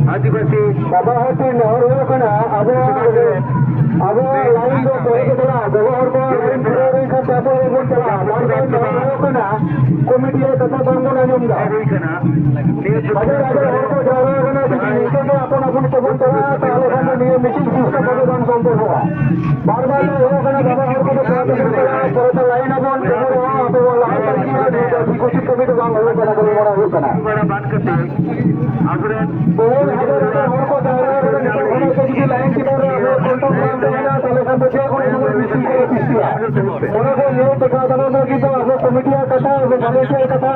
आदिवासी बाबा होती नहर हो कना अब लाइन को कोई के थोड़ा व्यवहार को पूरे का चापो वो चला मार्ग नहर हो कना कमिटी है तथा बंगो ना जुमदा अगर को जा रहा है ना तो में अपन सब चला ताले हम ने मीटिंग सिस्टम बदलान संभव होगा बार-बार हो कना बाबा हर को लाइन अपन तो लाइन कुछ कमिटी काम हो कना हो कना बड़ा बात करते हैं अग्रन बहुत हर को जा रहा है कि लाइन की तरह कमिटिया कथा